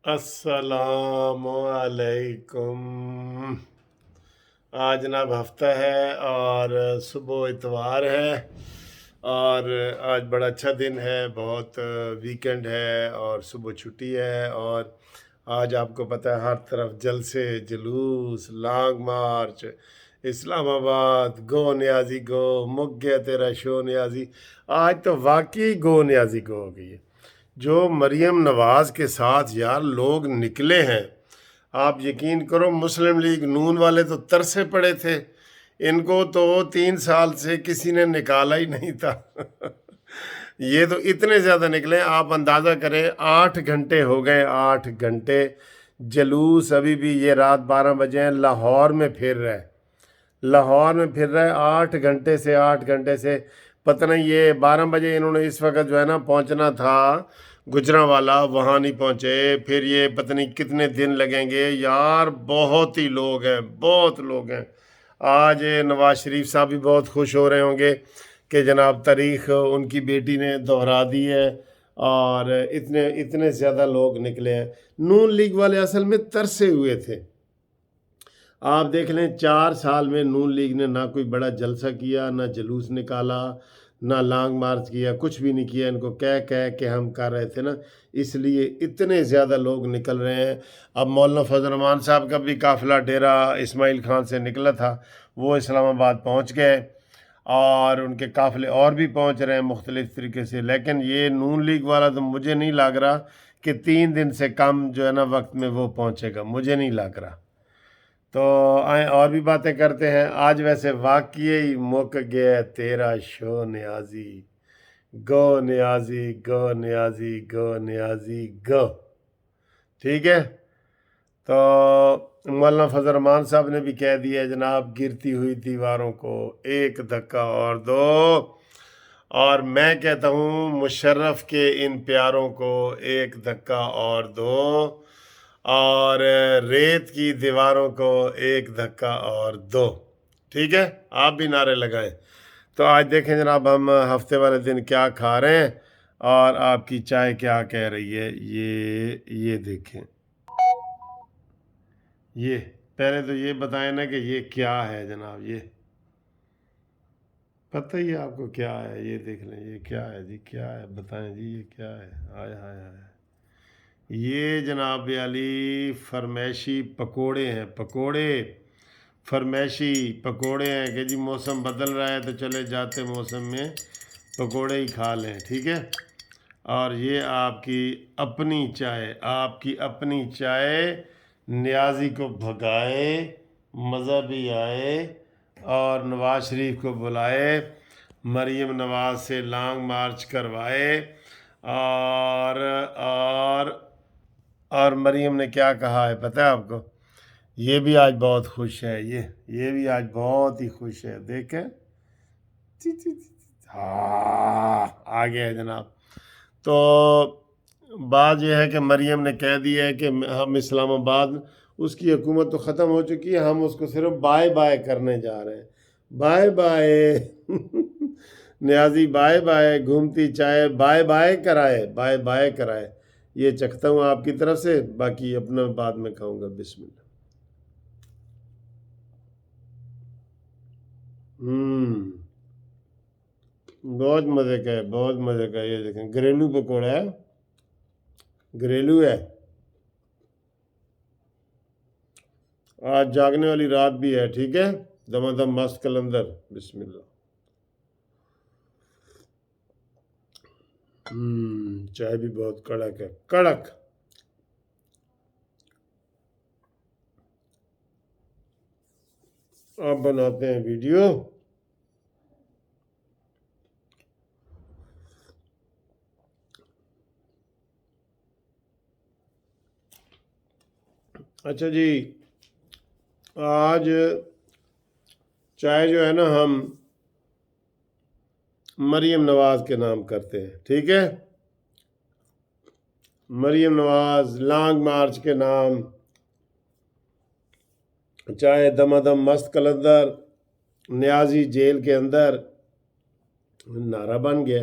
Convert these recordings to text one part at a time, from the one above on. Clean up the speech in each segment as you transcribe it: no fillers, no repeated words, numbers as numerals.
السلام علیکم۔ آج جناب ہفتہ ہے اور صبح اتوار ہے، اور آج بڑا اچھا دن ہے، بہت ویکنڈ ہے اور صبح چھٹی ہے، اور آج آپ کو پتہ ہے ہر طرف جلسے جلوس لانگ مارچ، اسلام آباد گو نیازی گو، مک گیا تیرا شو نیازی۔ آج تو واقعی گو نیازی گو ہو گئی ہے۔ جو مریم نواز کے ساتھ یار لوگ نکلے ہیں، آپ یقین کرو مسلم لیگ نون والے تو ترسے پڑے تھے، ان کو تو 3 سال سے کسی نے نکالا ہی نہیں تھا۔ یہ تو اتنے زیادہ نکلے، آپ اندازہ کریں 8 گھنٹے ہو گئے، 8 گھنٹے جلوس ابھی بھی یہ رات 12 بجے ہیں لاہور میں پھر رہا ہے، لاہور میں پھر رہا ہے 8 گھنٹے سے 8 گھنٹے سے۔ پتہ نہیں یہ 12 بجے انہوں نے اس وقت جو ہے نا پہنچنا تھا گجرانوالا، وہاں نہیں پہنچے، پھر یہ پتہ نہیں کتنے دن لگیں گے یار۔ بہت ہی لوگ ہیں، بہت لوگ ہیں۔ آج نواز شریف صاحب بھی بہت خوش ہو رہے ہوں گے کہ جناب تاریخ ان کی بیٹی نے دہرا دی ہے، اور اتنے اتنے زیادہ لوگ نکلے ہیں۔ نون لیگ والے اصل میں ترسے ہوئے تھے۔ آپ دیکھ لیں 4 سال میں نون لیگ نے نہ کوئی بڑا جلسہ کیا، نہ جلوس نکالا، نہ لانگ مارچ کیا، کچھ بھی نہیں کیا۔ ان کو کہہ کہ ہم کر رہے تھے نا، اس لیے اتنے زیادہ لوگ نکل رہے ہیں۔ اب مولانا فضل الرحمان صاحب کا بھی قافلہ ڈیرہ اسماعیل خان سے نکلا تھا، وہ اسلام آباد پہنچ گئے، اور ان کے قافلے اور بھی پہنچ رہے ہیں مختلف طریقے سے۔ لیکن یہ نون لیگ والا تو مجھے نہیں لگ رہا کہ 3 دن سے کم جو ہے نا وقت میں وہ پہنچے گا، مجھے نہیں لگ رہا۔ تو آئیں اور بھی باتیں کرتے ہیں۔ آج ویسے واقعی مک گیا تیرا شو نیازی، گو نیازی گو نیازی گو نیازی گو، ٹھیک ہے۔ تو مولانا فضل الرحمان صاحب نے بھی کہہ دیا جناب، گرتی ہوئی دیواروں کو ایک دھکا اور دو، اور میں کہتا ہوں مشرف کے ان پیاروں کو ایک دھکا اور دو، اور ریت کی دیواروں کو ایک دھکا اور دو، ٹھیک ہے۔ آپ بھی نعرے لگائیں۔ تو آج دیکھیں جناب ہم ہفتے والے دن کیا کھا رہے ہیں، اور آپ کی چائے کیا کہہ رہی ہے، یہ دیکھیں۔ یہ پہلے تو یہ بتائیں نا کہ یہ کیا ہے جناب، یہ پتہ ہی ہے آپ کو کیا ہے؟ یہ دیکھ لیں یہ کیا ہے جی، کیا ہے بتائیں جی، یہ کیا ہے؟ ہائے ہائے ہائے، یہ جناب علی فرمیشی پکوڑے ہیں، پکوڑے فرمیشی پکوڑے ہیں کہ جی موسم بدل رہا ہے تو چلے جاتے موسم میں پکوڑے ہی کھا لیں، ٹھیک ہے۔ اور یہ آپ کی اپنی چائے، آپ کی اپنی چائے، نیازی کو بھگائے، مزہ بھی آئے، اور نواز شریف کو بلائے، مریم نواز سے لانگ مارچ کروائے، اور اور مریم نے کیا کہا ہے پتہ ہے آپ کو؟ یہ بھی آج بہت خوش ہے، یہ بھی آج بہت ہی خوش ہے، دیکھیں۔ ہاں آ گیا ہے جناب۔ تو بات یہ ہے کہ مریم نے کہہ دیا ہے کہ ہم اسلام آباد، اس کی حکومت تو ختم ہو چکی ہے، ہم اس کو صرف بائے بائے کرنے جا رہے ہیں، بائے بائے۔ نیازی بائے بائے، گھومتی چائے بائے بائے کرائے، بائے بائے کرائے۔ یہ چکھتا ہوں آپ کی طرف سے، باقی اپنا بعد میں کھاؤں گا، بسم اللہ۔ بہت مزے کا ہے، بہت مزے کا ہے۔ یہ دیکھیں گھریلو پکوڑا ہے، گھریلو ہے۔ آج جاگنے والی رات بھی ہے، ٹھیک ہے۔ دمادم مست کلندر، بسم اللہ۔ چائے بھی بہت کڑک ہے، کڑک۔ آپ بناتے ہیں ویڈیو۔ اچھا جی، آج چائے جو ہے نا ہم مریم نواز کے نام کرتے ہیں، ٹھیک ہے۔ مریم نواز لانگ مارچ کے نام چائے دمادم مست کلندر، نیازی جیل کے اندر، نعرہ بن گیا۔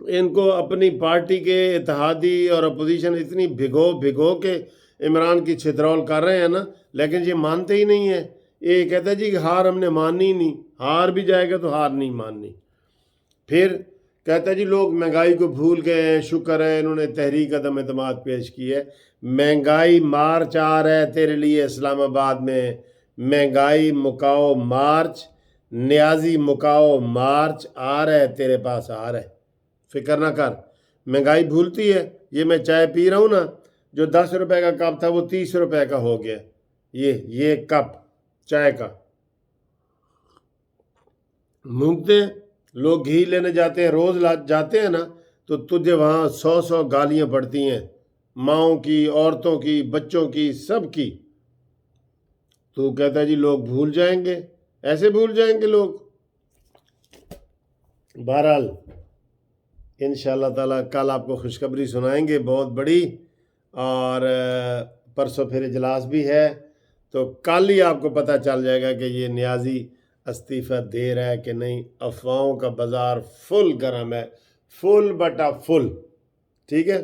ان کو اپنی پارٹی کے اتحادی اور اپوزیشن اتنی بھگو کے عمران کی چھترول کر رہے ہیں نا، لیکن یہ مانتے ہی نہیں ہیں۔ یہ کہتا ہے جی کہ ہار ہم نے ماننی نہیں، ہار بھی جائے گا تو ہار نہیں ماننی۔ پھر کہتا ہے جی لوگ مہنگائی کو بھول گئے ہیں، شکر ہے انہوں نے تحریک عدم اعتماد پیش کی ہے۔ مہنگائی مارچ آ رہا ہے تیرے لیے اسلام آباد میں، مہنگائی مکاؤ مارچ، نیازی مکاؤ مارچ آ رہا ہے، تیرے پاس آ رہا ہے، فکر نہ کر۔ مہنگائی بھولتی ہے، یہ میں چائے پی رہا ہوں نا، جو 10 روپے کا کپ تھا وہ 30 روپے کا ہو گیا، یہ کپ چائے کا۔ مونگتے ہیں لوگ، گھی لینے جاتے ہیں، روز جاتے ہیں نا، تو تجھے وہاں 100 گالیاں پڑتی ہیں، ماؤں کی، عورتوں کی، بچوں کی، سب کی۔ تو کہتا ہے جی لوگ بھول جائیں گے، ایسے بھول جائیں گے لوگ۔ بہرحال انشاءاللہ تعالیٰ کل آپ کو خوشخبری سنائیں گے بہت بڑی، اور پرسوں پھر اجلاس بھی ہے، تو کل ہی آپ کو پتہ چل جائے گا کہ یہ نیازی استعفیٰ دے رہا ہے کہ نہیں۔ افواہوں کا بازار فل گرم ہے، فل بٹا فل، ٹھیک ہے۔